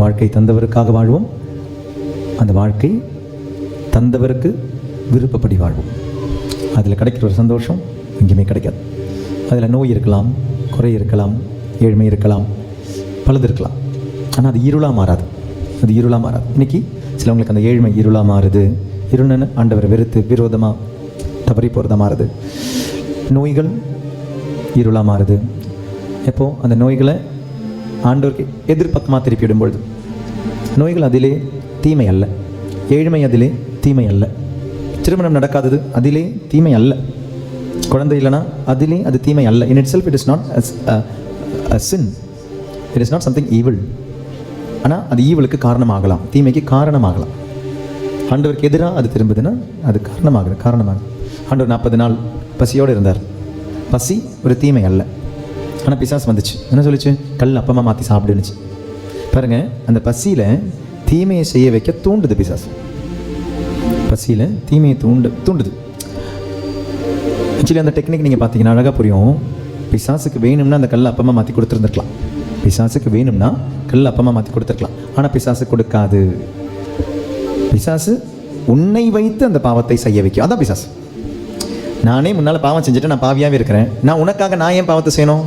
வாழ்க்கை தந்தவருக்காக வாழ்வோம், அந்த வாழ்க்கை தந்தவருக்கு விருப்பப்படி வாழ்வோம். அதில் கிடைக்கிற ஒரு சந்தோஷம் எங்கேயுமே கிடைக்காது. அதில் நோய் இருக்கலாம், குறை இருக்கலாம், ஏழ்மை இருக்கலாம், பலது இருக்கலாம். ஆனால் அது இருளாக மாறாது. அது இருளாக மாறாது. இன்றைக்கி சிலவங்களுக்கு அந்த ஏழ்மை இருளாக மாறுது. இருளன்னு ஆண்டவரை வெறுத்து விரோதமாக தவறி போகிறதா மாறுது. நோய்கள் இருளாக மாறுது. எப்போது அந்த நோய்களை ஆண்டவருக்கு எதிர்பக்கமாக திருப்பி விடும்பொழுது. நோய்கள் அதிலே தீமை அல்ல, ஏழ்மை அதிலே தீமை அல்ல, திருமணம் நடக்காதது அதிலே தீமை அல்ல, குழந்தை இல்லைனா அதிலே அது தீமை அல்ல. In it self it is not a sin, it is not something evil. ஆனால் அது ஈவலுக்கு காரணமாகலாம், தீமைக்கு காரணமாகலாம். ஆண்டவருக்கு எதிராக அது திரும்புதுன்னா அது காரணமாகுது. ஆண்டவர் 40 நாள் பசியோடு இருந்தார். பசி ஒரு தீமை அல்ல. ஆனால் பிசாசு வந்துச்சு, என்ன சொல்லிச்சு? கல் அப்பமா மாற்றி சாப்பிடுனுச்சு. பாருங்கள், அந்த பசியில் தீமையை செய்ய வைக்க தூண்டுது பிசாசு. பசியில் தீமையை தூண்டுது. ஆக்சுவலி அந்த டெக்னிக் நீங்கள் பார்த்தீங்கன்னா அழகாக புரியும். பிசாசுக்கு வேணும்னா அந்த கல்லை அப்பமா மாற்றி கொடுத்துருந்துருக்கலாம். பிசாசுக்கு வேணும்னா கல்லை அப்பமா மாற்றி கொடுத்துருக்கலாம். ஆனால் பிசாசு கொடுக்காது. பிசாசு உன்னை வைத்து அந்த பாவத்தை செய்ய வைக்கும். அதான் பிசாசு. நானே முன்னால் பாவம் செஞ்சுட்டு நான் பாவியாகவே இருக்கிறேன், நான் உனக்காக நான் ஏன் பாவத்தை செய்யணும்?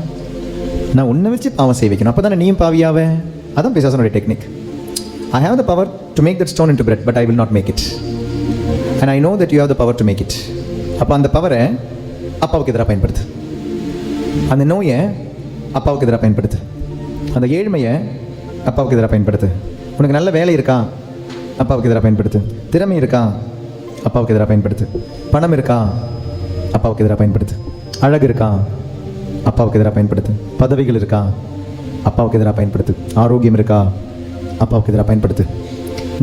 நான் உன்னை வச்சு பாவம் செய்ய வைக்கணும், அப்போ தானே நீயும் பாவியாவே. அதான் பிசாசனுடைய technique. I have the power to make that stone into bread, but I will not make it. And I know that you have the power to make it. அப்போ அந்த பவரை அப்பாவுக்கு எதிராக பயன்படுத்து. அந்த நோயை அப்பாவுக்கு எதிராக பயன்படுத்து. அந்த ஏழ்மையை அப்பாவுக்கு எதிராக பயன்படுத்து. உனக்கு நல்ல வேலை இருக்கா? அப்பாவுக்கு எதிராக பயன்படுத்து. திறமை இருக்கா? அப்பாவுக்கு எதிராக பயன்படுத்து. பணம் இருக்கா? அப்பாவுக்கு எதிராக பயன்படுத்து. அழகு இருக்கா? அப்பாவுக்கு எதிராக பயன்படுத்து. பதவிகள் இருக்கா? அப்பாவுக்கு எதிராக பயன்படுத்து. ஆரோக்கியம் இருக்கா? அப்பாவுக்கு எதிராக பயன்படுத்து.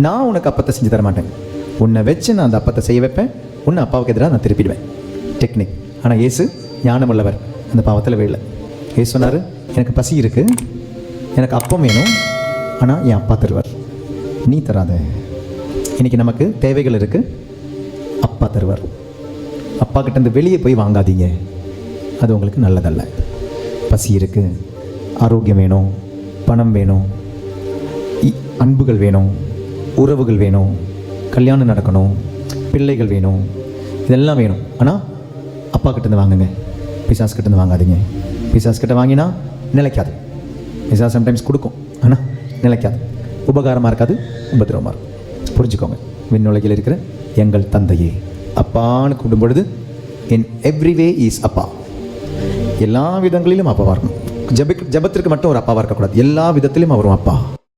நான் உனக்கு அப்பத்தை செஞ்சு தர மாட்டேன், உன்னை வச்சு நான் அந்த அப்பத்தை செய்ய வைப்பேன், உன்னை அப்பாவுக்கு எதிராக நான் திருப்பிடுவேன். டெக்னிக். ஆனால் இயேசு ஞானம் உள்ளவர், அந்த பாவத்தில் விழல. இயேசு சொன்னார், எனக்கு பசி இருக்குது, எனக்கு அப்பம் வேணும், ஆனால் என் அப்பா தருவார், நீ தராத. இன்றைக்கி நமக்கு தேவைகள் இருக்குது, அப்பா தருவார். அப்பா கிட்டேருந்து வெளியே போய் வாங்காதீங்க, அது உங்களுக்கு நல்லதல்ல. பசி இருக்குது, ஆரோக்கியம் வேணும், பணம் வேணும், அன்புகள் வேணும், உறவுகள் வேணும், கல்யாணம் நடக்கணும், பிள்ளைகள் வேணும், இதெல்லாம் வேணும். ஆனால் அப்பா கிட்டேருந்து வாங்குங்க, பிசாசு கிட்டேருந்து வாங்காதீங்க. பிசாசு கிட்ட வாங்கினா நிலைக்காது. பிசாசு சம்டைம்ஸ் கொடுக்கும், ஆனால் நிலைக்காது. உபகாரமாக இருக்காது, உபத்திரவமாக இருக்கும். புரிஞ்சுக்கோங்க. விண்ணுலகில் இருக்கிற எங்கள் தந்தையே, அப்பான்னு கூப்பிடும் பொழுது இன் எவ்ரி வே இஸ் அப்பா. எல்லா விதங்களிலும் அப்பாவாக இருக்கணும். ஜபத்திற்கு மட்டும் ஒரு அப்பாவாக இருக்கக்கூடாது, எல்லா விதத்திலும் அவரும் அப்பா.